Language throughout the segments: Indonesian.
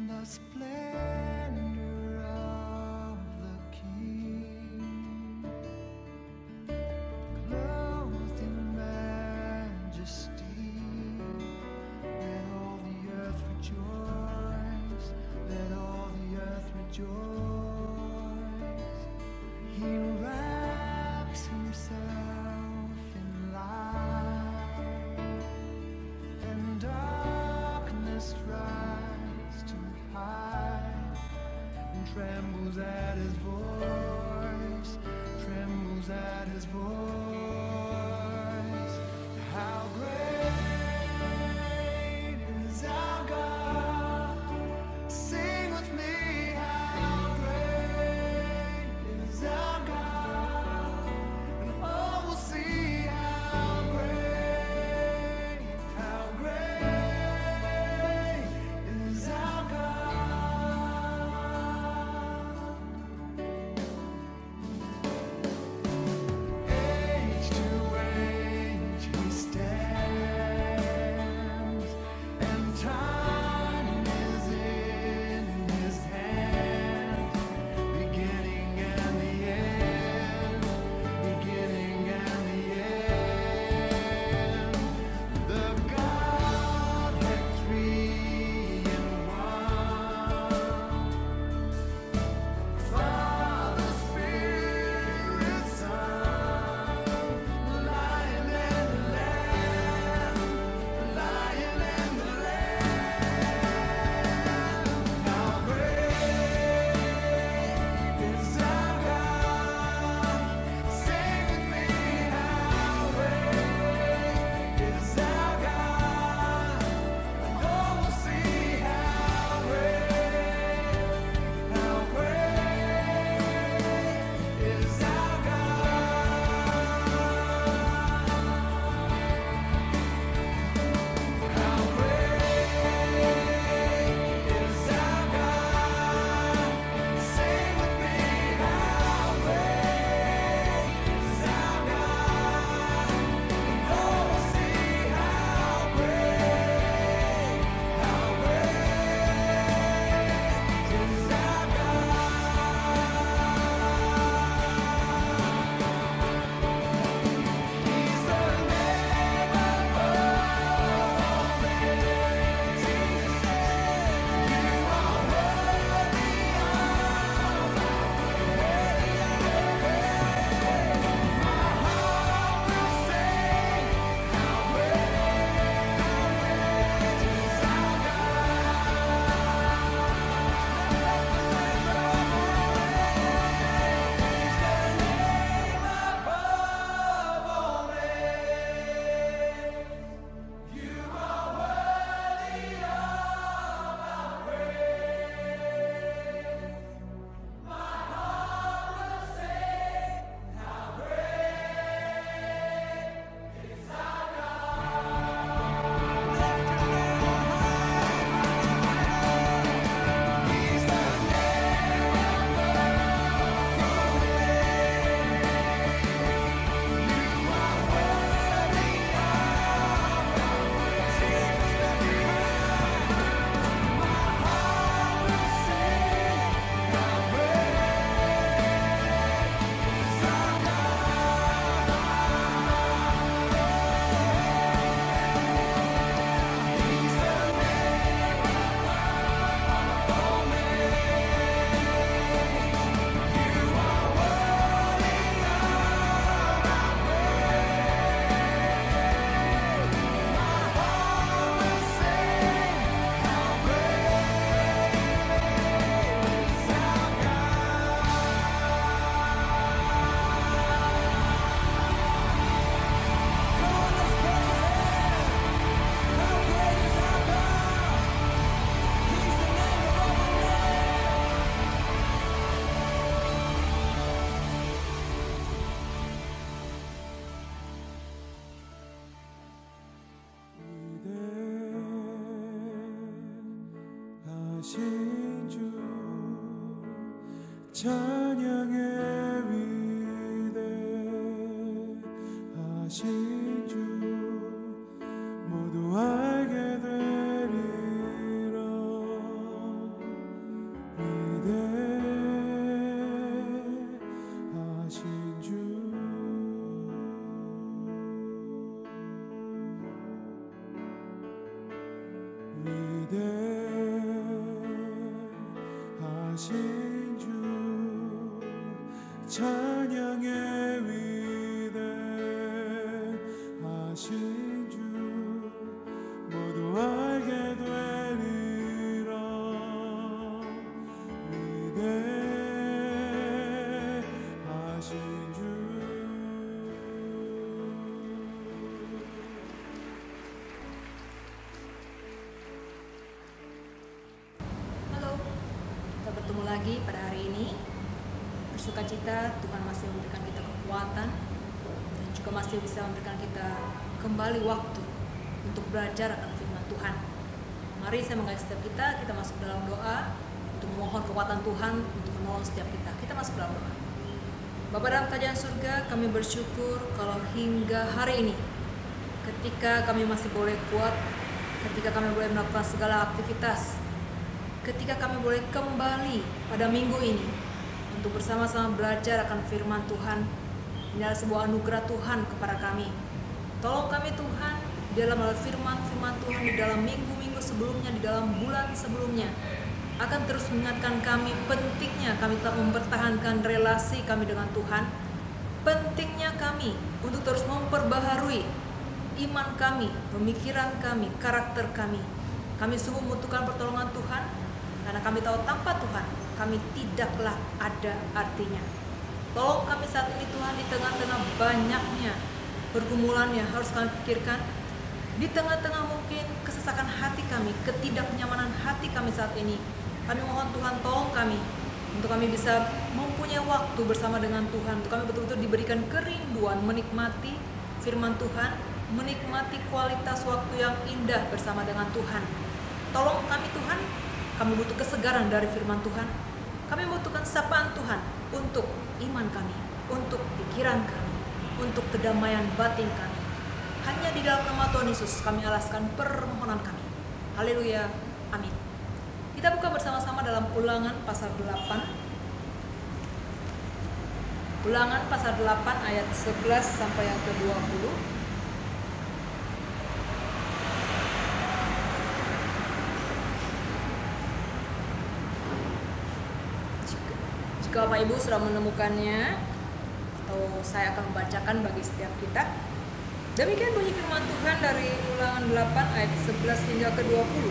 the splendor of the King, clothed in majesty. Let all the earth rejoice, let all the earth rejoice. He wraps himself in light, and darkness tries to hide, and trembles at his voice, trembles at his voice. How great is our God? Sing with me, how great is our God? And all will see how great is our God. Age to age he stands, and time is in his hand. Beginning and the end, beginning and the end. The Godhead three in one. Father, Spirit, Son, the Lion and the Lamb, the Lion and the Lamb. How great is our God? Sing with me, how great is our God? And all will see how great is our God. How great is our God? Sing with me, how great is our God? And all will see how great is our God. He's the name above all names. Jesus said, "You are worthy of our praise." My heart will sing, how great is our God. He's the name above all names. You are worthy of our praise. My heart will sing, how great is our God. Lift your name on high. He's the name above all names. You are worthy of our praise. My heart will sing, how great is our God. He's the name above all names. You are worthy of our praise. My heart will sing, how great is our God. Come on, let's praise Him. How great is our God? He's the name above all 위대하신 주 찬양의 위대하신 주 모두 알게 되리라. 하신 주 찬양의 위대하신 주 모두 알게 되리라 위대하신 주 Halo, kita bertemu lagi pada hari ini. Bersukacita Tuhan masih memberikan kita kekuatan dan juga masih bisa memberikan kita kembali waktu untuk belajar akan firman Tuhan. Mari saya mengajak setiap kita masuk dalam doa untuk memohon kekuatan Tuhan untuk menolong setiap kita. Kita masuk dalam doa. Bapa dalam kerajaan surga, kami bersyukur kalau hingga hari ini ketika kami masih boleh kuat, ketika kami boleh melakukan segala aktivitas, ketika kami boleh kembali pada minggu ini untuk bersama-sama belajar akan firman Tuhan. Ini adalah sebuah anugerah Tuhan kepada kami. Tolong kami Tuhan di dalam firman Tuhan, di dalam minggu-minggu sebelumnya, di dalam bulan sebelumnya, akan terus mengingatkan kami pentingnya kami tetap mempertahankan relasi kami dengan Tuhan. Pentingnya kami untuk terus memperbaharui iman kami, pemikiran kami, karakter kami. Kami sungguh membutuhkan pertolongan Tuhan, karena kami tahu tanpa Tuhan kami tidaklah ada artinya. Tolong kami saat ini Tuhan, di tengah-tengah banyaknya pergumulan yang harus kami pikirkan, di tengah-tengah mungkin kesesakan hati kami, ketidaknyamanan hati kami saat ini, kami mohon Tuhan tolong kami untuk kami bisa mempunyai waktu bersama dengan Tuhan, untuk kami betul-betul diberikan kerinduan menikmati firman Tuhan, menikmati kualitas waktu yang indah bersama dengan Tuhan. Tolong kami Tuhan, kami butuh kesegaran dari firman Tuhan. Kami membutuhkan sapaan Tuhan untuk iman kami, untuk pikiran kami, untuk kedamaian batin kami. Hanya di dalam nama Tuhan Yesus kami alaskan permohonan kami. Haleluya, amin. Kita buka bersama-sama dalam Ulangan pasal 8. Ulangan pasal 8 ayat 11 sampai yang ke-20. Jika Bapak Ibu sudah menemukannya, atau saya akan membacakan bagi setiap kita. Demikian bunyi firman Tuhan dari Ulangan 8 ayat 11 hingga ke-20.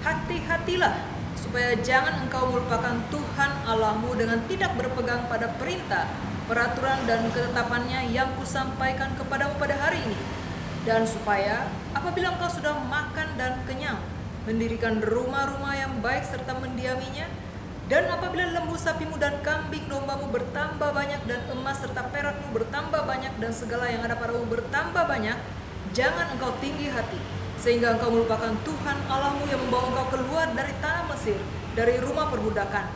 Hati-hatilah supaya jangan engkau melupakan Tuhan Allahmu dengan tidak berpegang pada perintah, peraturan dan ketetapannya yang kusampaikan kepadamu pada hari ini. Dan supaya apabila engkau sudah makan dan kenyang, mendirikan rumah-rumah yang baik serta mendiaminya, dan apabila lembu sapimu dan kambing dombamu bertambah banyak, dan emas serta perakmu bertambah banyak, dan segala yang ada padamu bertambah banyak, jangan engkau tinggi hati, sehingga engkau melupakan Tuhan Allahmu yang membawa engkau keluar dari tanah Mesir, dari rumah perbudakan,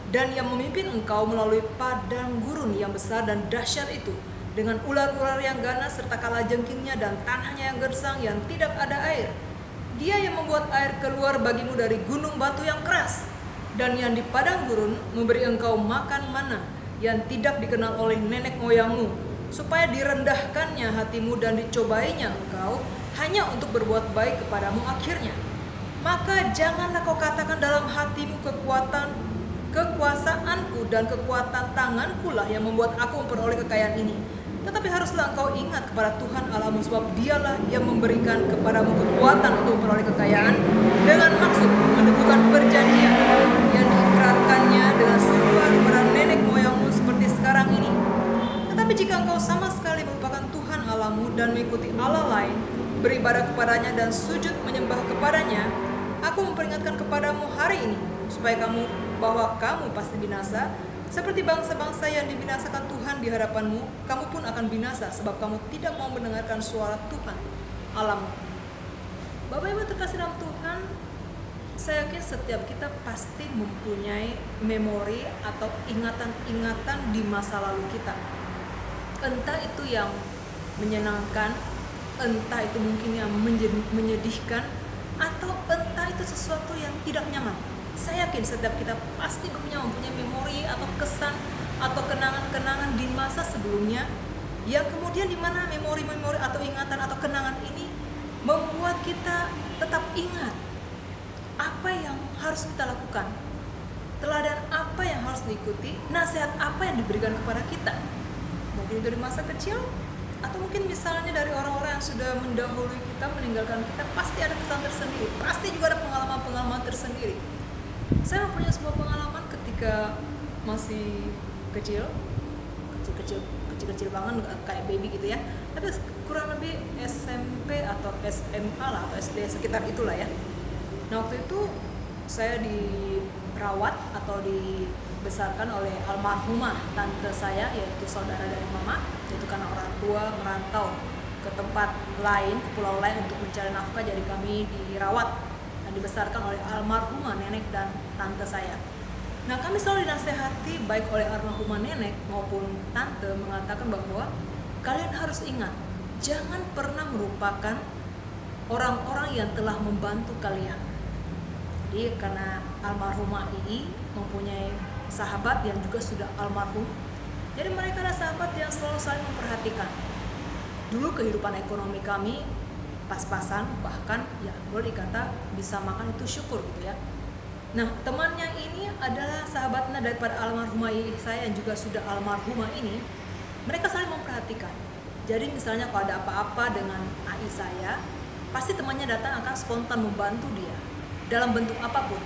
dan yang memimpin engkau melalui padang gurun yang besar dan dahsyat itu, dengan ular-ular yang ganas serta kalajengkingnya dan tanahnya yang gersang yang tidak ada air. Dia yang membuat air keluar bagimu dari gunung batu yang keras, dan yang di padang gurun memberi engkau makan mana yang tidak dikenal oleh nenek moyangmu, supaya direndahkannya hatimu dan dicobainya engkau hanya untuk berbuat baik kepadamu akhirnya. Maka janganlah kau katakan dalam hatimu kekuasaanku dan kekuatan tanganku lah yang membuat aku memperoleh kekayaan ini. Tetapi haruslah engkau ingat kepada Tuhan Allahmu, sebab dialah yang memberikan kepadamu kekuatan untuk memperoleh kekayaan, dengan maksud meneguhkan perjanjian yang diikrarkannya dengan sumpah kepada nenek moyangmu seperti sekarang ini. Tetapi jika engkau sama sekali melupakan Tuhan Allahmu dan mengikuti Allah lain, beribadah kepadanya dan sujud menyembah kepadanya, aku memperingatkan kepadamu hari ini, supaya bahwa kamu pasti binasa, seperti bangsa-bangsa yang dibinasakan Tuhan di hadapanmu. Kamu pun akan binasa, sebab kamu tidak mau mendengarkan suara Tuhan Allahmu. Bapak Ibu terkasih dalam Tuhan, saya yakin setiap kita pasti mempunyai memori atau ingatan-ingatan di masa lalu kita. Entah itu yang menyenangkan, entah itu mungkin yang menyedihkan, atau entah itu sesuatu yang tidak nyaman. Saya yakin setiap kita pasti mempunyai memori atau kesan atau kenangan-kenangan di masa sebelumnya, yang kemudian di mana memori-memori atau ingatan atau kenangan ini membuat kita tetap ingat apa yang harus kita lakukan, teladan apa yang harus diikuti, nasihat apa yang diberikan kepada kita. Mungkin dari masa kecil, atau mungkin misalnya dari orang-orang yang sudah mendahului kita, meninggalkan kita, pasti ada kesan tersendiri, pasti juga ada pengalaman-pengalaman tersendiri. Saya mempunyai sebuah pengalaman ketika masih kecil banget, kayak baby gitu ya, tapi kurang lebih SMP atau SMA lah, atau SD sekitar itulah ya. Nah, waktu itu saya dirawat atau dibesarkan oleh almarhumah tante saya, yaitu saudara dari mama, yaitu karena orang tua merantau ke tempat lain, ke pulau lain untuk mencari nafkah, jadi kami dirawat dan dibesarkan oleh almarhumah nenek dan tante saya. Nah, kami selalu dinasehati baik oleh almarhumah nenek maupun tante mengatakan bahwa kalian harus ingat, jangan pernah melupakan orang-orang yang telah membantu kalian. Jadi karena almarhumah Ii mempunyai sahabat yang juga sudah almarhum, jadi mereka adalah sahabat yang selalu saling memperhatikan. Dulu kehidupan ekonomi kami pas-pasan, bahkan ya boleh dikata bisa makan itu syukur gitu ya. Nah, temannya ini adalah sahabatnya daripada almarhumah saya yang juga sudah almarhumah ini. Mereka saling memperhatikan. Jadi misalnya kalau ada apa-apa dengan AI saya, pasti temannya datang akan spontan membantu dia dalam bentuk apapun.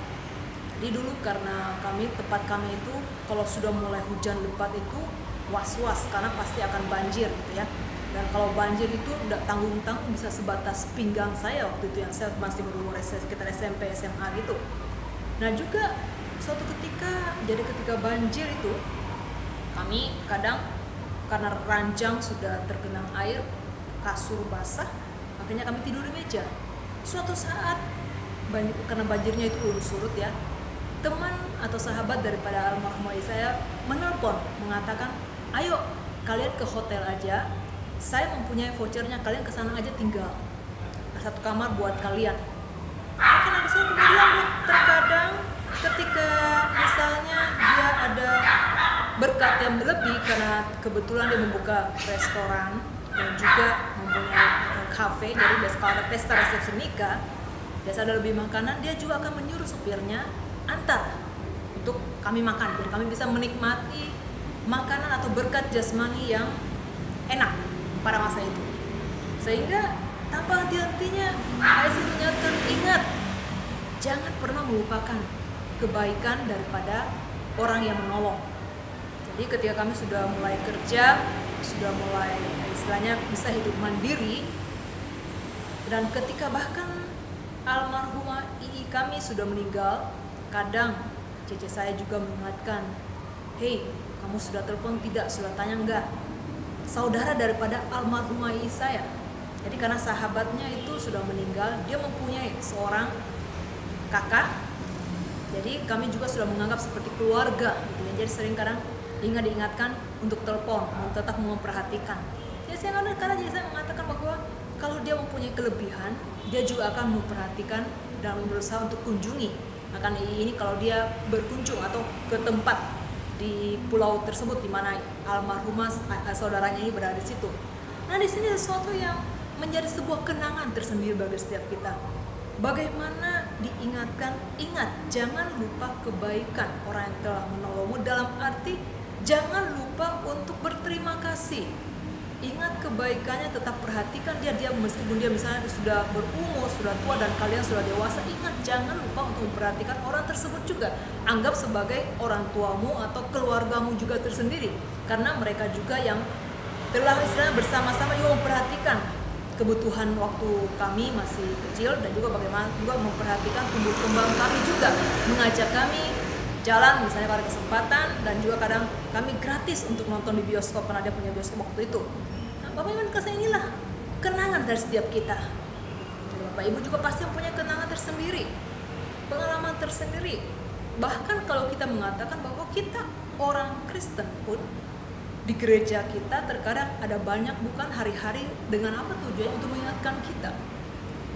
Jadi dulu karena tempat kami itu kalau sudah mulai hujan lebat itu was-was karena pasti akan banjir gitu ya. Dan kalau banjir itu udah tanggung-tanggung bisa sebatas pinggang saya waktu itu, yang saya masih berumur sekitar SMP SMA gitu. Nah, juga suatu ketika banjir itu kami kadang karena ranjang sudah tergenang air, kasur basah, akhirnya kami tidur di meja. Suatu saat karena banjirnya itu surut ya, teman atau sahabat daripada almarhumah saya menelpon mengatakan, ayo kalian ke hotel aja, saya mempunyai vouchernya, kalian kesana aja tinggal, satu kamar buat kalian. Karena di sini kemudian terkadang ketika misalnya dia ada berkat yang lebih karena kebetulan dia membuka restoran dan juga mempunyai kafe, jadi kalau ada pesta resepsi nikah biasa ada lebih makanan, dia juga akan menyuruh supirnya antar untuk kami makan, jadi kami bisa menikmati makanan atau berkat jasmani yang enak pada masa itu. Sehingga tanpa henti-hentinya saya mengingatkan, ingat, jangan pernah melupakan kebaikan daripada orang yang menolong. Jadi ketika kami sudah mulai kerja, sudah mulai istilahnya bisa hidup mandiri, dan ketika bahkan almarhumah Ii kami sudah meninggal, kadang cece saya juga mengingatkan, hei, kamu sudah telepon tidak, sudah tanya enggak? Saudara daripada almarhumah Ii saya. Jadi karena sahabatnya itu sudah meninggal, dia mempunyai seorang kakak. Jadi kami juga sudah menganggap seperti keluarga gitu ya. Jadi sering kadang diingatkan untuk telepon, tetap memperhatikan. Jadi saya mengatakan bahwa kalau dia mempunyai kelebihan, dia juga akan memperhatikan dan berusaha untuk kunjungi akan ini kalau dia berkunjung atau ke tempat di pulau tersebut di mana almarhumah saudaranya ini berada di situ. Nah, di sini sesuatu yang menjadi sebuah kenangan tersendiri bagi setiap kita. Bagaimana diingatkan, ingat, jangan lupa kebaikan orang yang telah menolongmu, dalam arti jangan lupa untuk berterima kasih. Ingat kebaikannya, tetap perhatikan dia meskipun dia misalnya sudah berumur, sudah tua dan kalian sudah dewasa, ingat jangan lupa untuk memperhatikan orang tersebut juga. Anggap sebagai orang tuamu atau keluargamu juga tersendiri, karena mereka juga yang telah istilahnya bersama-sama juga memperhatikan kebutuhan waktu kami masih kecil, dan juga bagaimana juga memperhatikan tumbuh kembang kami juga, mengajak kami jalan misalnya pada kesempatan, dan juga kadang kami gratis untuk nonton di bioskop karena dia punya bioskop waktu itu. Nah, Bapak Ibu kasih inilah kenangan dari setiap kita. Jadi Bapak Ibu juga pasti mempunyai kenangan tersendiri, pengalaman tersendiri. Bahkan kalau kita mengatakan bahwa kita orang Kristen pun, di gereja kita terkadang ada banyak bukan hari-hari dengan apa tujuannya untuk mengingatkan kita.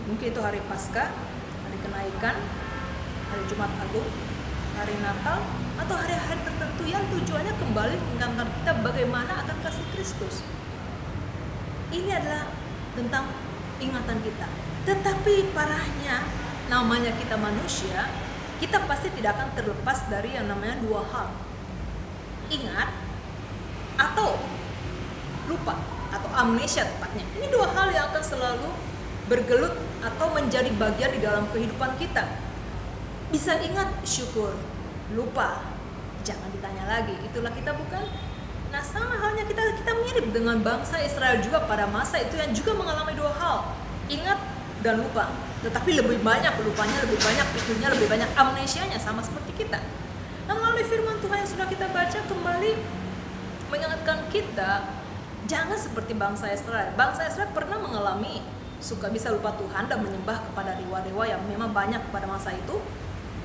Mungkin itu hari Paskah, hari Kenaikan, hari Jumat Agung, hari Natal, atau hari-hari tertentu yang tujuannya kembali mengingatkan kita bagaimana akan kasih Kristus. Ini adalah tentang ingatan kita. Tetapi parahnya, namanya kita manusia, kita pasti tidak akan terlepas dari yang namanya dua hal. Ingat atau lupa, atau amnesia tepatnya. Ini dua hal yang akan selalu bergelut atau menjadi bagian di dalam kehidupan kita. Bisa ingat, syukur. Lupa, jangan ditanya lagi. Itulah kita, bukan? Nah, sama halnya kita mirip dengan bangsa Israel juga pada masa itu yang juga mengalami dua hal. Ingat dan lupa. Tetapi lebih banyak lupanya, lebih banyak pikirnya, lebih banyak amnesianya, sama seperti kita. Nah, melalui firman Tuhan yang sudah kita baca, kembali mengingatkan kita jangan seperti bangsa Israel. Bangsa Israel pernah mengalami suka bisa lupa Tuhan dan menyembah kepada dewa-dewa yang memang banyak pada masa itu.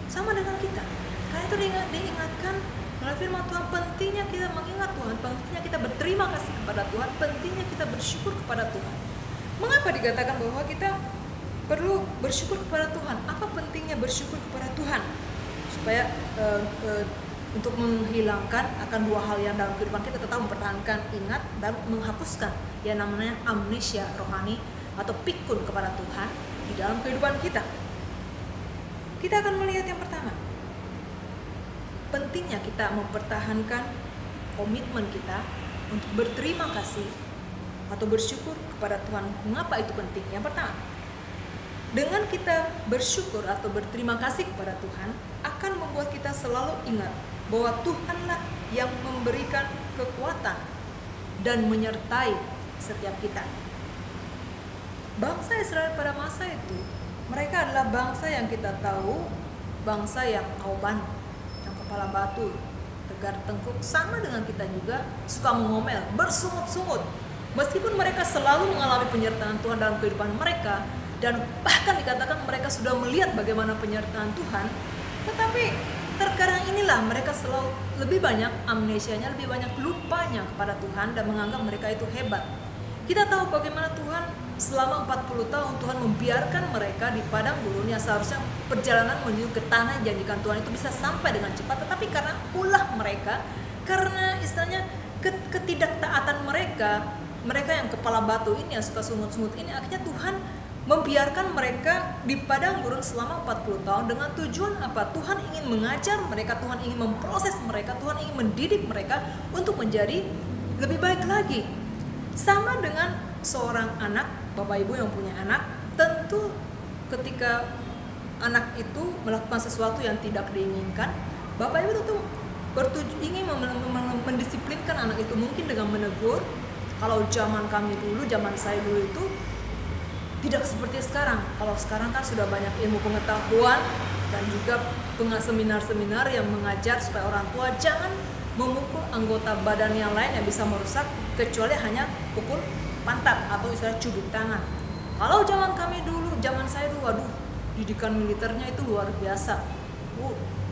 Sama dengan kita. Karena itu diingatkan melalui firman Tuhan, pentingnya kita mengingat Tuhan, pentingnya kita berterima kasih kepada Tuhan, pentingnya kita bersyukur kepada Tuhan. Mengapa dikatakan bahwa kita perlu bersyukur kepada Tuhan? Apa pentingnya bersyukur kepada Tuhan? Supaya untuk menghilangkan akan dua hal yang dalam kehidupan kita, tetap mempertahankan ingat dan menghapuskan yang namanya amnesia rohani atau pikun kepada Tuhan di dalam kehidupan kita. Kita akan melihat yang pertama, pentingnya kita mempertahankan komitmen kita untuk berterima kasih atau bersyukur kepada Tuhan. Mengapa itu penting? Yang pertama, dengan kita bersyukur atau berterima kasih kepada Tuhan akan membuat kita selalu ingat bahwa Tuhanlah yang memberikan kekuatan dan menyertai setiap kita. Bangsa Israel pada masa itu, mereka adalah bangsa yang kita tahu, bangsa yang auban, yang kepala batu, tegar tengkuk, sama dengan kita juga, suka mengomel, bersungut-sungut. Meskipun mereka selalu mengalami penyertaan Tuhan dalam kehidupan mereka, dan bahkan dikatakan mereka sudah melihat bagaimana penyertaan Tuhan, tetapi terkadang inilah mereka selalu lebih banyak amnesianya, lebih banyak lupanya kepada Tuhan dan menganggap mereka itu hebat. Kita tahu bagaimana Tuhan selama 40 tahun Tuhan membiarkan mereka di padang gurun yang seharusnya perjalanan menuju ke tanah yang dijanjikan Tuhan itu bisa sampai dengan cepat, tetapi karena ulah mereka, karena istilahnya ketidaktaatan mereka yang kepala batu ini, yang suka sungut-sungut ini, akhirnya Tuhan membiarkan mereka di padang gurun selama 40 tahun dengan tujuan apa? Tuhan ingin mengajar mereka, Tuhan ingin memproses mereka, Tuhan ingin mendidik mereka untuk menjadi lebih baik lagi. Sama dengan seorang anak, bapak ibu yang punya anak, tentu ketika anak itu melakukan sesuatu yang tidak diinginkan, bapak ibu tentu ingin mendisiplinkan anak itu, mungkin dengan menegur. Kalau zaman kami dulu, zaman saya dulu itu tidak seperti sekarang. Kalau sekarang kan sudah banyak ilmu pengetahuan dan juga seminar-seminar yang mengajar supaya orang tua jangan memukul anggota badan yang lain yang bisa merusak, kecuali hanya pukul pantat atau istilah cubit tangan. Kalau zaman kami dulu, zaman saya dulu, waduh, didikan militernya itu luar biasa.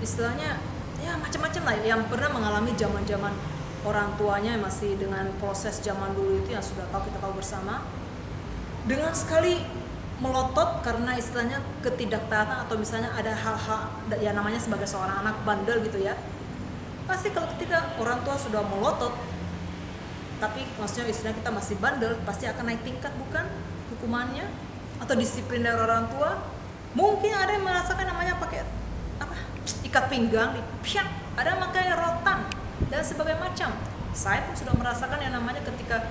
Istilahnya ya macam-macam lah yang pernah mengalami zaman-zaman orang tuanya yang masih dengan proses zaman dulu itu yang sudah kita tahu bersama. Dengan sekali melotot karena istilahnya ketidaktaatan atau misalnya ada hal-hal yang namanya sebagai seorang anak bandel gitu ya. Pasti kalau ketika orang tua sudah melotot, tapi maksudnya istilahnya kita masih bandel, pasti akan naik tingkat, bukan hukumannya atau disiplin dari orang tua. Mungkin ada yang merasakan namanya pakai ikat pinggang, dipiak, ada yang pakai rotan dan sebagainya macam. Saya pun sudah merasakan yang namanya ketika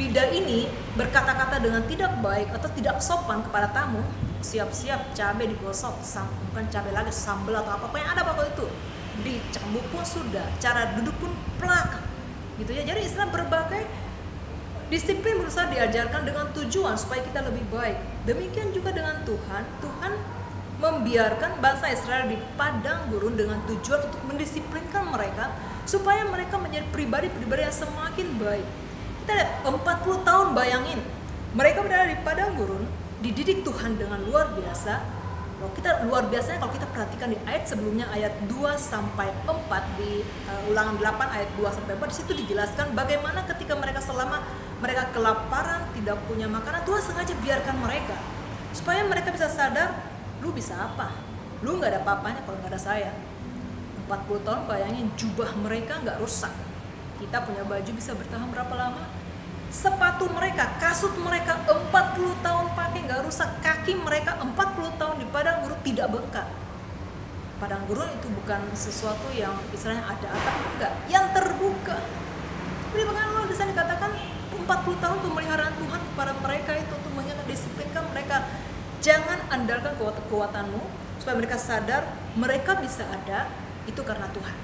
lidah ini berkata-kata dengan tidak baik atau tidak sopan kepada tamu, siap-siap cabai digosok, bukan cabai lagi, sambal atau apa yang ada pokoknya itu dicambuk pun sudah, cara duduk pun plak gitu ya. Jadi istilah berbagai disiplin berusaha diajarkan dengan tujuan supaya kita lebih baik. Demikian juga dengan Tuhan membiarkan bangsa Israel di padang gurun dengan tujuan untuk mendisiplinkan mereka supaya mereka menjadi pribadi-pribadi yang semakin baik. Kita lihat 40 tahun, bayangin mereka berada di padang gurun, dididik Tuhan dengan luar biasa. Kalau kita luar biasanya kalau kita perhatikan di ayat sebelumnya, ayat 2 sampai 4 di Ulangan 8 ayat 2 sampai 4, di situ dijelaskan bagaimana ketika mereka selama mereka kelaparan, tidak punya makanan, Tuhan sengaja biarkan mereka supaya mereka bisa sadar, lu bisa apa? Lu nggak ada apa-apanya kalau nggak ada saya. 40 tahun, bayangin jubah mereka nggak rusak. Kita punya baju bisa bertahan berapa lama? Sepatu mereka, kasut mereka 40 tahun pakai nggak rusak. Kaki mereka 40 tahun di padang gurun tidak bengkak. Padang gurun itu bukan sesuatu yang istilahnya ada atap, enggak, yang terbuka. Jadi bagaimana di sana dikatakan 40 tahun pemeliharaan Tuhan kepada mereka itu untuk mendisiplinkan mereka. Jangan andalkan kekuatanmu, supaya mereka sadar mereka bisa ada itu karena Tuhan.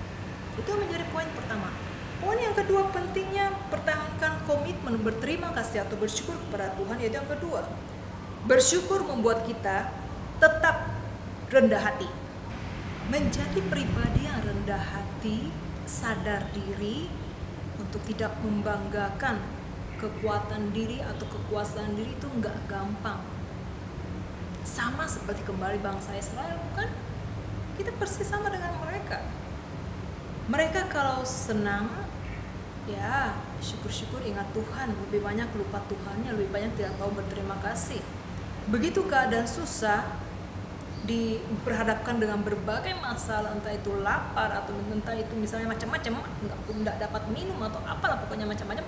Itu menjadi poin pertama. Poin yang kedua, pentingnya pertahankan komitmen berterima kasih atau bersyukur kepada Tuhan, yaitu yang kedua. Bersyukur membuat kita tetap rendah hati. Menjadi pribadi yang rendah hati, sadar diri untuk tidak membanggakan kekuatan diri atau kekuasaan diri itu enggak gampang. Sama seperti kembali bangsa Israel, bukan? Kita persis sama dengan mereka. Mereka kalau senang, ya syukur-syukur ingat Tuhan, lebih banyak lupa Tuhannya, lebih banyak tidak tahu berterima kasih. Begitu keadaan susah, diperhadapkan dengan berbagai masalah, entah itu lapar atau entah itu misalnya macam-macam, nggak dapat minum atau apalah pokoknya macam-macam,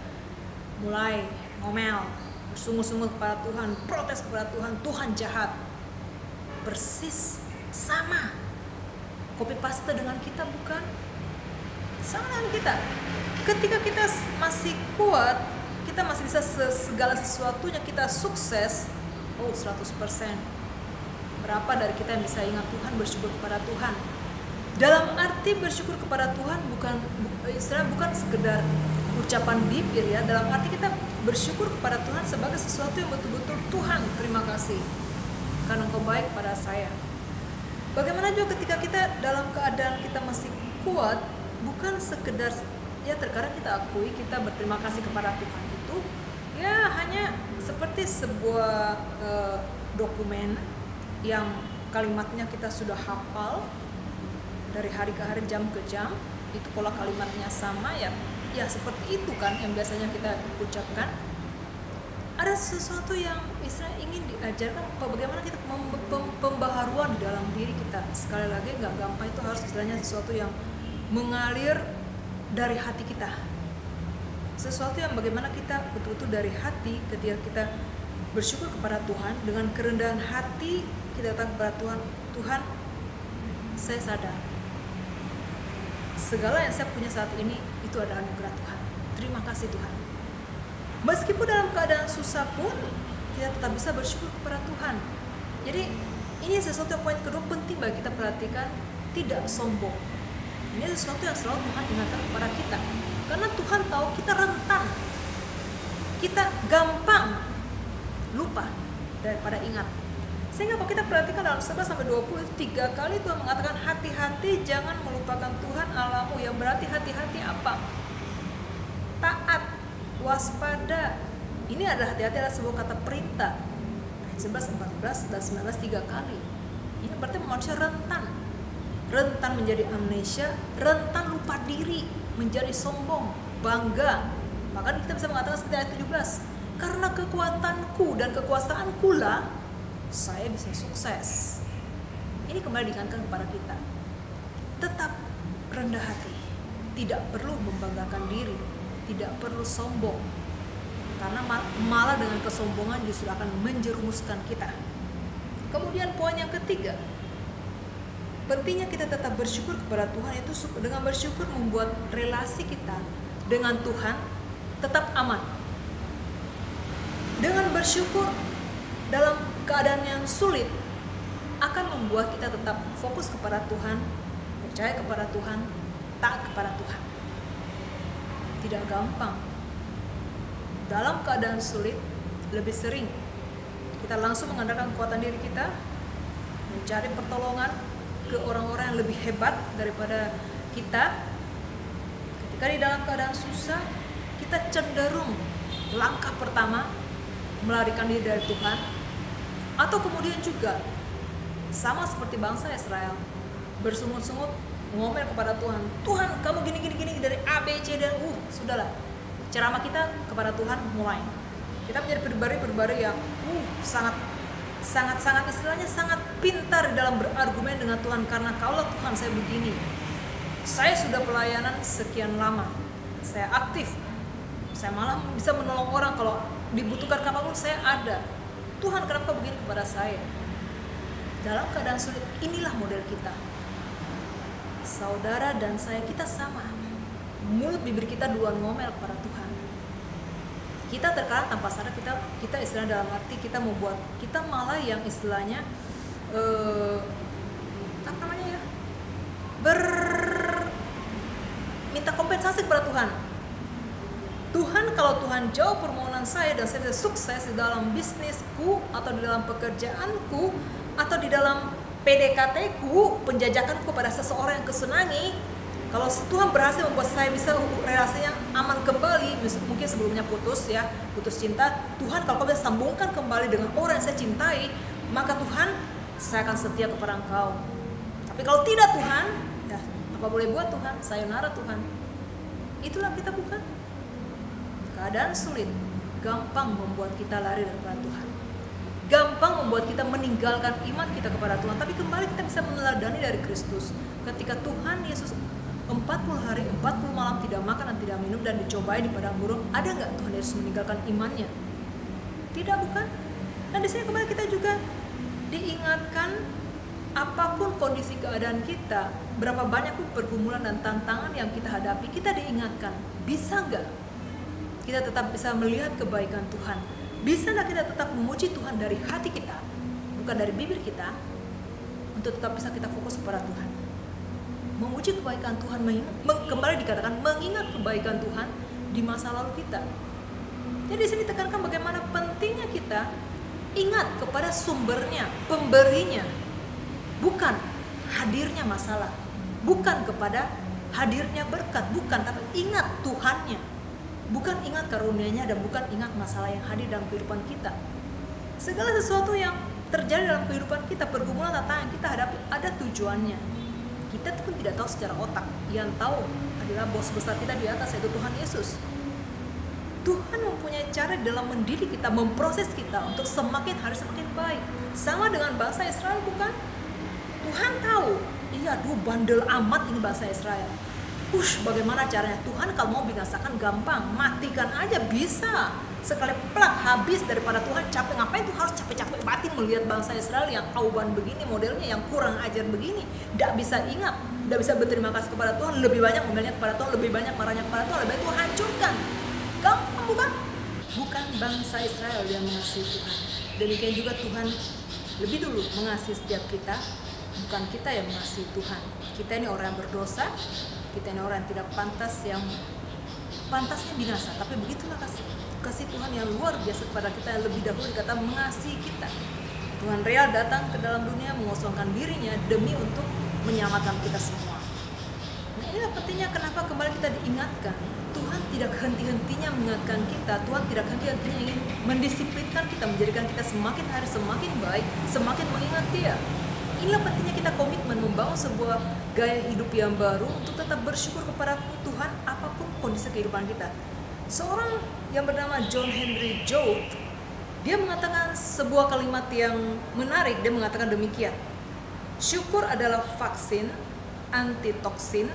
mulai ngomel, bersungut-sungut kepada Tuhan, protes kepada Tuhan, Tuhan jahat. Persis sama, copy paste dengan kita, bukan? Sama dengan kita. Ketika kita masih kuat, kita masih bisa segala sesuatunya, kita sukses, 100%. Berapa dari kita yang bisa ingat Tuhan, bersyukur kepada Tuhan? Dalam arti bersyukur kepada Tuhan bukan sekedar ucapan bibir ya, dalam arti kita bersyukur kepada Tuhan sebagai sesuatu yang betul-betul Tuhan, terima kasih karena Engkau baik pada saya. Bagaimana juga ketika kita dalam keadaan kita masih kuat, bukan sekedar ya terkadang kita akui kita berterima kasih kepada Tuhan itu ya hanya seperti sebuah dokumen yang kalimatnya kita sudah hafal dari hari ke hari, jam ke jam, itu pola kalimatnya sama ya seperti itu kan yang biasanya kita ucapkan. Ada sesuatu yang Israel ingin diajarkan bagaimana kita pembaharuan di dalam diri kita. Sekali lagi nggak gampang, itu harus istilahnya sesuatu yang mengalir dari hati kita, sesuatu yang bagaimana kita betul-betul dari hati. Ketika kita bersyukur kepada Tuhan dengan kerendahan hati, kita datang kepada Tuhan, Tuhan saya sadar segala yang saya punya saat ini itu adalah anugerah Tuhan, terima kasih Tuhan. Meskipun dalam keadaan susah pun kita tetap bisa bersyukur kepada Tuhan. Jadi ini sesuatu yang poin kedua penting bagi kita perhatikan, tidak sombong. Ini sesuatu yang selalu Tuhan ingatkan kepada kita, karena Tuhan tahu kita rentan, kita gampang lupa daripada ingat. Sehingga kalau kita perhatikan dalam 11-23 kali Tuhan mengatakan hati-hati jangan melupakan Tuhan Allahmu, yang berarti hati-hati apa? Taat, waspada. Ini adalah hati-hati adalah sebuah kata perintah. 11, 14, dan 19 3 kali. Ini berarti manusia rentan menjadi amnesia, rentan lupa diri, menjadi sombong, bangga. Maka kita bisa mengatakan seperti ayat 17, karena kekuatanku dan kekuasaanku lah saya bisa sukses. Ini kembali diingatkan kepada kita, tetap rendah hati, tidak perlu membanggakan diri, tidak perlu sombong, karena malah dengan kesombongan justru akan menjerumuskan kita. Kemudian poin yang ketiga, pentingnya kita tetap bersyukur kepada Tuhan. Itu dengan bersyukur membuat relasi kita dengan Tuhan tetap aman. Dengan bersyukur dalam keadaan yang sulit akan membuat kita tetap fokus kepada Tuhan, percaya kepada Tuhan, taat kepada Tuhan. Tidak gampang. Dalam keadaan sulit lebih sering kita langsung mengandalkan kekuatan diri kita, mencari pertolongan ke orang-orang yang lebih hebat daripada kita. Ketika di dalam keadaan susah, kita cenderung langkah pertama melarikan diri dari Tuhan, atau kemudian juga sama seperti bangsa Israel, bersungut-sungut ngomel kepada Tuhan, Tuhan kamu gini dari A, B, C dan sudahlah. Ceramah kita kepada Tuhan mulai. Kita menjadi pribadi yang sangat istilahnya sangat pintar dalam berargumen dengan Tuhan, karena kalau Tuhan saya begini, saya sudah pelayanan sekian lama, saya aktif, saya malah bisa menolong orang, kalau dibutuhkan kapanpun saya ada. Tuhan kenapa begini kepada saya? Dalam keadaan sulit inilah model kita. saudara dan saya, kita sama. Mulut bibir kita duluan ngomel kepada Tuhan. Kita terkadang tanpa sadar kita istilah dalam arti kita membuat, kita malah yang istilahnya apa namanya ya, minta kompensasi kepada Tuhan. Tuhan, kalau Tuhan jawab permohonan saya dan saya bisa sukses di dalam bisnisku atau di dalam pekerjaanku atau di dalam PDKT-ku, penjajakanku pada seseorang yang kesenangi, kalau Tuhan berhasil membuat saya bisa relasinya aman kembali, mungkin sebelumnya putus cinta, Tuhan kalau kau bisa sambungkan kembali dengan orang yang saya cintai, maka Tuhan, saya akan setia kepada Engkau. Tapi kalau tidak Tuhan, ya apa boleh buat Tuhan, sayonara Tuhan. Itulah kita, bukan? Keadaan sulit gampang membuat kita lari daripada Tuhan, gampang membuat kita meninggalkan iman kita kepada Tuhan. Tapi kembali kita bisa meneladani dari Kristus. Ketika Tuhan Yesus 40 hari 40 malam tidak makan dan tidak minum dan dicobai di padang gurun, ada nggak Tuhan Yesus meninggalkan imannya? Tidak, bukan? Dan di sini kembali kita juga diingatkan, apapun kondisi keadaan kita, berapa banyak pun pergumulan dan tantangan yang kita hadapi, kita diingatkan, bisa nggak kita tetap bisa melihat kebaikan Tuhan? Bisa nggak kita tetap memuji Tuhan dari hati kita, bukan dari bibir kita, untuk tetap bisa kita fokus kepada Tuhan, memuji kebaikan Tuhan, kembali dikatakan mengingat kebaikan Tuhan di masa lalu kita. Jadi di sini tekankan bagaimana pentingnya kita ingat kepada sumbernya, pemberinya, bukan hadirnya masalah, bukan kepada hadirnya berkat, bukan, tapi ingat Tuhannya. Bukan ingat karunia-Nya dan bukan ingat masalah yang hadir dalam kehidupan kita. Segala sesuatu yang terjadi dalam kehidupan kita, pergumulan tantangan yang kita hadapi, ada tujuannya. Kita pun tidak tahu secara otak. Yang tahu adalah bos besar kita di atas, yaitu Tuhan Yesus. Tuhan mempunyai cara dalam mendidik kita, memproses kita untuk semakin hari semakin baik. Sama dengan bangsa Israel, bukan? Tuhan tahu, iya, bandel amat ini bangsa Israel. Bagaimana caranya? Tuhan kalau mau binasakan gampang, matikan aja bisa. Sekali plak habis, daripada Tuhan capek. Ngapain tuh harus capek-capek batin melihat bangsa Israel yang auban begini modelnya, yang kurang ajar begini, tidak bisa ingat, tidak bisa berterima kasih kepada Tuhan, lebih banyak modelnya kepada Tuhan, lebih banyak marahnya kepada Tuhan, lebih baik Tuhan hancurkan. Gampang, bukan? Bukan bangsa Israel yang mengasihi Tuhan. Demikian juga Tuhan lebih dulu mengasihi setiap kita, bukan kita yang mengasihi Tuhan. Kita ini orang yang berdosa, kita ini orang yang tidak pantas, yang pantasnya binasa. Tapi begitulah kasih Tuhan yang luar biasa kepada kita, yang lebih dahulu dikata mengasihi kita. Tuhan rela datang ke dalam dunia, mengosongkan dirinya demi untuk menyelamatkan kita semua. Nah, inilah pentingnya kenapa kembali kita diingatkan. Tuhan tidak henti-hentinya mengingatkan kita. Tuhan tidak henti-hentinya ingin mendisiplinkan kita, menjadikan kita semakin hari semakin baik, semakin mengingat Dia. Inilah pentingnya kita komitmen membangun sebuah gaya hidup yang baru untuk tetap bersyukur kepada Tuhan apapun kondisi kehidupan kita. Seorang yang bernama John Henry Jowett, dia mengatakan sebuah kalimat yang menarik. Dia mengatakan demikian: syukur adalah vaksin, antitoksin,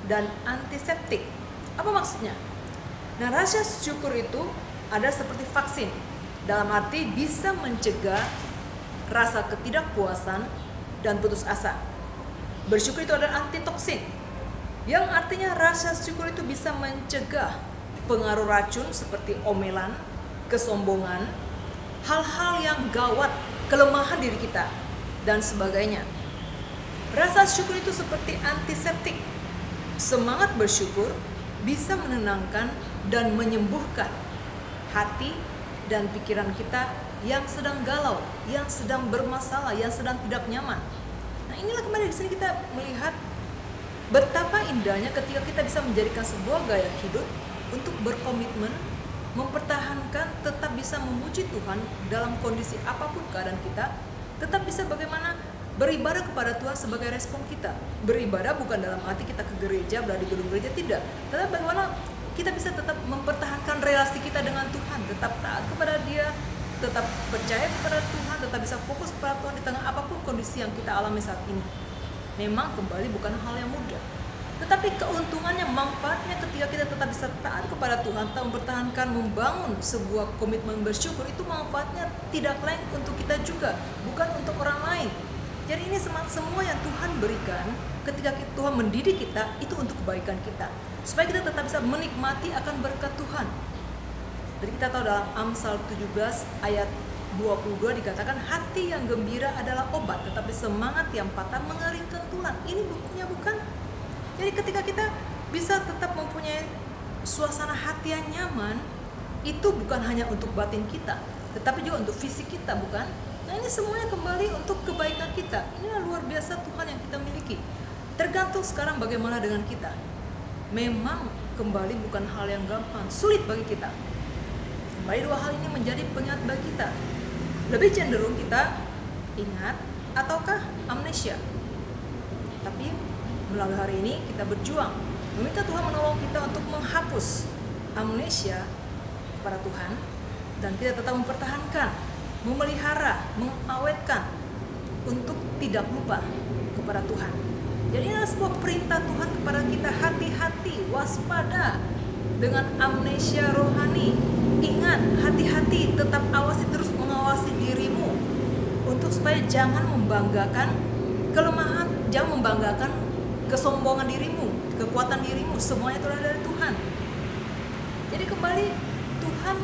dan antiseptik. Apa maksudnya? Nah, rasa syukur itu ada seperti vaksin, dalam arti bisa mencegah rasa ketidakpuasan dan putus asa. Bersyukur itu adalah antitoksin, yang artinya rasa syukur itu bisa mencegah pengaruh racun seperti omelan, kesombongan, hal-hal yang gawat, kelemahan diri kita, dan sebagainya. Rasa syukur itu seperti antiseptik. Semangat bersyukur bisa menenangkan dan menyembuhkan hati dan pikiran kita yang sedang galau, yang sedang bermasalah, yang sedang tidak nyaman. Nah, inilah kembali di sini kita melihat betapa indahnya ketika kita bisa menjadikan sebuah gaya hidup untuk berkomitmen, mempertahankan, tetap bisa memuji Tuhan dalam kondisi apapun keadaan kita, tetap bisa bagaimana beribadah kepada Tuhan sebagai respon kita. Beribadah bukan dalam arti kita ke gereja, berada di gedung gereja, tidak. Tetapi bagaimana kita bisa tetap mempertahankan relasi kita dengan Tuhan, tetap taat kepada Dia, tetap percaya kepada Tuhan, tetap bisa fokus kepada Tuhan di tengah apapun kondisi yang kita alami saat ini. Memang kembali bukan hal yang mudah, tetapi keuntungannya, manfaatnya ketika kita tetap bisa taat kepada Tuhan, tetap mempertahankan, membangun sebuah komitmen bersyukur, itu manfaatnya tidak lain untuk kita juga, bukan untuk orang lain. Jadi ini semua yang Tuhan berikan ketika Tuhan mendidik kita itu untuk kebaikan kita, supaya kita tetap bisa menikmati akan berkat Tuhan. Jadi kita tahu dalam Amsal 17 ayat 22 dikatakan hati yang gembira adalah obat, tetapi semangat yang patah mengeringkan tulang. Ini bukunya bukan? Jadi ketika kita bisa tetap mempunyai suasana hati yang nyaman, itu bukan hanya untuk batin kita, tetapi juga untuk fisik kita, bukan? Nah ini semuanya kembali untuk kebaikan kita. Inilah luar biasa Tuhan yang kita miliki. Tergantung sekarang bagaimana dengan kita. Memang kembali bukan hal yang gampang, sulit bagi kita. Kembali dua hal ini menjadi pengingat bagi kita. Lebih cenderung kita ingat ataukah amnesia. Tapi melalui hari ini kita berjuang meminta Tuhan menolong kita untuk menghapus amnesia kepada Tuhan, dan kita tetap mempertahankan, memelihara, mengawetkan untuk tidak lupa kepada Tuhan. Jadi ini adalah sebuah perintah Tuhan kepada kita, hati-hati, waspada dengan amnesia rohani. Ingat, hati-hati, tetap awasi, terus mengawasi dirimu untuk supaya jangan membanggakan kelemahan, jangan membanggakan kesombongan dirimu, kekuatan dirimu, semuanya itu adalah dari Tuhan. Jadi kembali Tuhan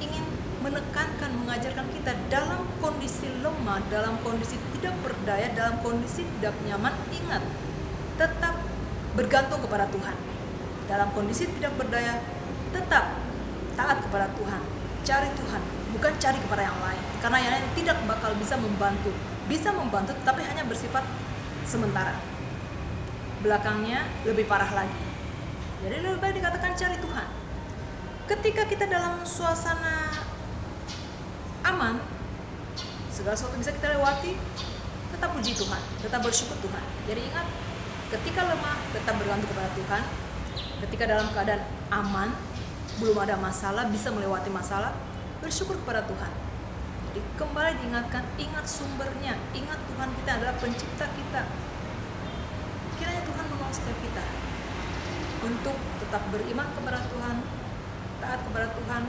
ingin menekankan, mengajarkan kita dalam kondisi lemah, dalam kondisi tidak berdaya, dalam kondisi tidak nyaman, ingat, tetap bergantung kepada Tuhan. Dalam kondisi tidak berdaya, tetap taat kepada Tuhan, cari Tuhan, bukan cari kepada yang lain, karena yang lain tidak bakal bisa membantu, tetapi hanya bersifat sementara. Belakangnya lebih parah lagi. Jadi lebih baik dikatakan cari Tuhan. Ketika kita dalam suasana aman, segala sesuatu bisa kita lewati, tetap puji Tuhan, tetap bersyukur Tuhan. Jadi ingat, ketika lemah tetap bergantung kepada Tuhan. Ketika dalam keadaan aman, belum ada masalah, bisa melewati masalah, bersyukur kepada Tuhan. Jadi kembali diingatkan, ingat sumbernya, ingat Tuhan kita adalah pencipta kita. Kiranya Tuhan menolong setiap kita untuk tetap beriman kepada Tuhan, taat kepada Tuhan.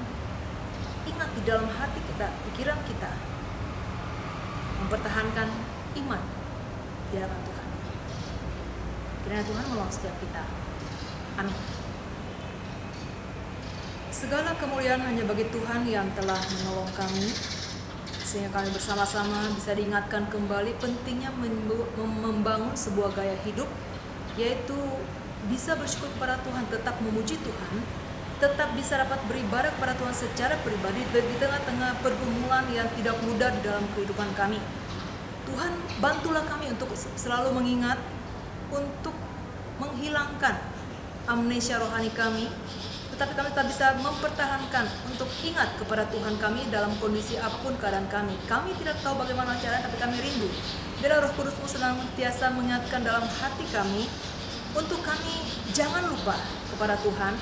Ingat di dalam hati kita, pikiran kita, mempertahankan iman di hadapan Tuhan. Kiranya Tuhan menolong setiap kita. Amin. Segala kemuliaan hanya bagi Tuhan yang telah menolong kami, sehingga kami bersama-sama bisa diingatkan kembali pentingnya membangun sebuah gaya hidup, yaitu bisa bersyukur kepada Tuhan, tetap memuji Tuhan, tetap bisa dapat beribadah kepada Tuhan secara pribadi di tengah-tengah pergumulan yang tidak mudah di dalam kehidupan kami. Tuhan, bantulah kami untuk selalu mengingat, untuk menghilangkan amnesia rohani kami, tetapi kami tak bisa mempertahankan untuk ingat kepada Tuhan kami dalam kondisi apapun keadaan kami. Kami tidak tahu bagaimana caranya, tapi kami rindu. Biarlah Roh Kudus-Mu senantiasa mengingatkan dalam hati kami, untuk kami jangan lupa kepada Tuhan,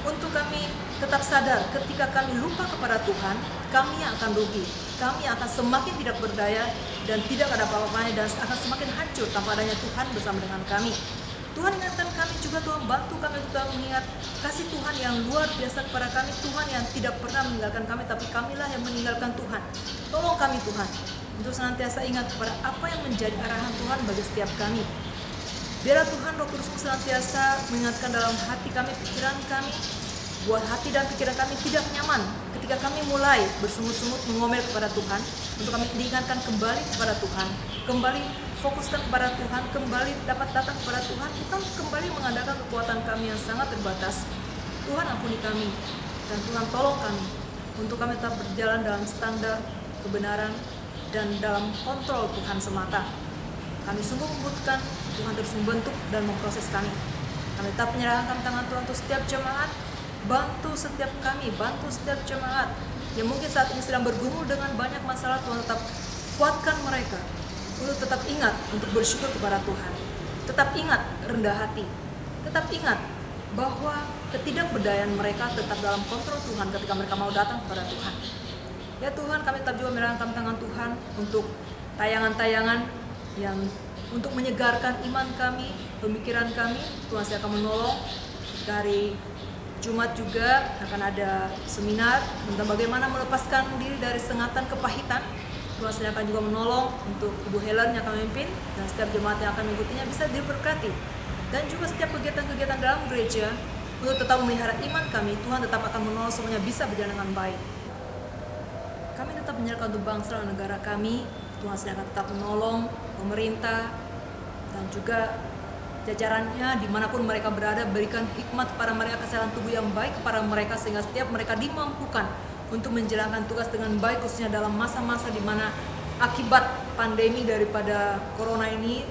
untuk kami tetap sadar ketika kami lupa kepada Tuhan, kami yang akan rugi, kami akan semakin tidak berdaya dan tidak ada apa-apanya, dan akan semakin hancur tanpa adanya Tuhan bersama dengan kami. Tuhan ingatkan kami juga, Tuhan bantu kami untuk mengingat kasih Tuhan yang luar biasa kepada kami, Tuhan yang tidak pernah meninggalkan kami, tapi kamilah yang meninggalkan Tuhan. Tolong kami Tuhan untuk senantiasa ingat kepada apa yang menjadi arahan Tuhan bagi setiap kami. Biarlah Tuhan Roh Kudus senantiasa mengingatkan dalam hati kami, pikiran kami, buat hati dan pikiran kami tidak nyaman ketika kami mulai bersungut-sungut mengomel kepada Tuhan, untuk kami diingatkan kembali kepada Tuhan, kembali fokuskan kepada Tuhan, kembali dapat datang kepada Tuhan, bukan kembali mengandalkan kekuatan kami yang sangat terbatas. Tuhan ampuni kami, dan Tuhan tolong kami untuk kami tetap berjalan dalam standar kebenaran dan dalam kontrol Tuhan semata. Kami sungguh membutuhkan Tuhan terus membentuk dan memproses kami. Kami tetap menyerahkan tangan Tuhan untuk setiap jemaat. Bantu setiap kami, bantu setiap jemaat yang mungkin saat ini sedang bergumul dengan banyak masalah. Tuhan tetap kuatkan mereka untuk tetap ingat untuk bersyukur kepada Tuhan. Tetap ingat rendah hati. Tetap ingat bahwa ketidakberdayaan mereka tetap dalam kontrol Tuhan ketika mereka mau datang kepada Tuhan. Ya Tuhan, kami tetap juga menyerahkan tangan Tuhan untuk tayangan-tayangan yang untuk menyegarkan iman kami, pemikiran kami. Tuhan saya akan menolong. Hari Jumat juga akan ada seminar tentang bagaimana melepaskan diri dari sengatan kepahitan. Tuhan silakan juga menolong untuk Ibu Helen yang kami pimpin dan setiap jemaat yang akan mengikutinya bisa diberkati. Dan juga setiap kegiatan-kegiatan dalam gereja untuk tetap memelihara iman kami, Tuhan tetap akan menolong semuanya bisa berjalan dengan baik. Kami tetap menyerahkan untuk bangsa dan negara kami, Tuhan silakan tetap menolong pemerintah dan juga jajarannya dimanapun mereka berada, berikan hikmat kepada mereka, kesehatan tubuh yang baik kepada mereka sehingga setiap mereka dimampukan untuk menjalankan tugas dengan baik, khususnya dalam masa-masa di mana akibat pandemi daripada corona ini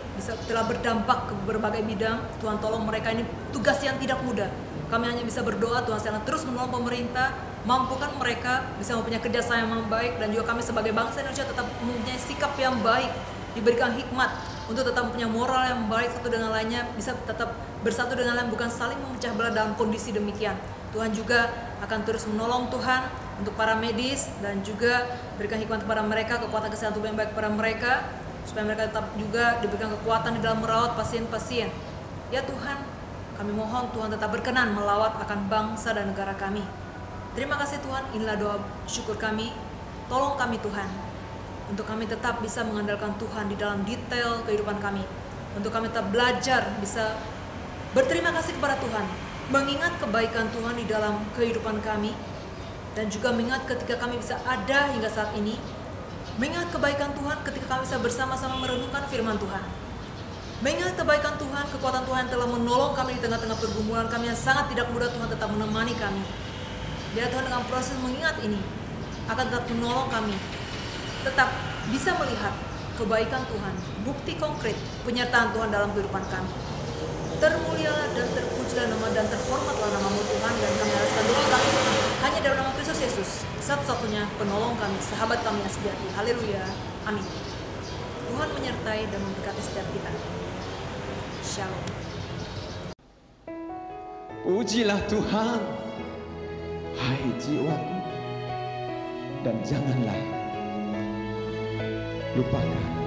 telah berdampak ke berbagai bidang. Tuhan tolong mereka, ini tugas yang tidak mudah. Kami hanya bisa berdoa Tuhan silakan terus menolong pemerintah, mampukan mereka bisa mempunyai kerjasama yang baik, dan juga kami sebagai bangsa Indonesia tetap mempunyai sikap yang baik, diberikan hikmat untuk tetap mempunyai moral yang baik satu dengan lainnya, bisa tetap bersatu dengan lain, bukan saling memecah belah dalam kondisi demikian. Tuhan juga akan terus menolong Tuhan untuk para medis dan juga berikan hikmat kepada mereka, kekuatan kesehatan tubuh yang baik kepada mereka, supaya mereka tetap juga diberikan kekuatan di dalam merawat pasien-pasien. Ya Tuhan, kami mohon Tuhan tetap berkenan melawat akan bangsa dan negara kami. Terima kasih Tuhan, inilah doa syukur kami. Tolong kami Tuhan, untuk kami tetap bisa mengandalkan Tuhan di dalam detail kehidupan kami. Untuk kami tetap belajar bisa berterima kasih kepada Tuhan, mengingat kebaikan Tuhan di dalam kehidupan kami, dan juga mengingat ketika kami bisa ada hingga saat ini, mengingat kebaikan Tuhan ketika kami bisa bersama-sama merenungkan firman Tuhan, mengingat kebaikan Tuhan, kekuatan Tuhan telah menolong kami di tengah-tengah pergumulan kami yang sangat tidak mudah. Tuhan tetap menemani kami. Biar Tuhan dengan proses mengingat ini akan tetap menolong kami tetap bisa melihat kebaikan Tuhan, bukti konkret penyertaan Tuhan dalam kehidupan kami. Termulialah dan terpujilah nama dan terhormatlah nama-Mu Tuhan, dan kami harapkan doa kami hanya dalam nama Kristus Yesus, satu-satunya penolong kami, sahabat kami yang sejati. Haleluya, amin. Tuhan menyertai dan memberkati setiap kita. Shalom. Pujilah Tuhan, hai jiwaku, dan janganlah lupakan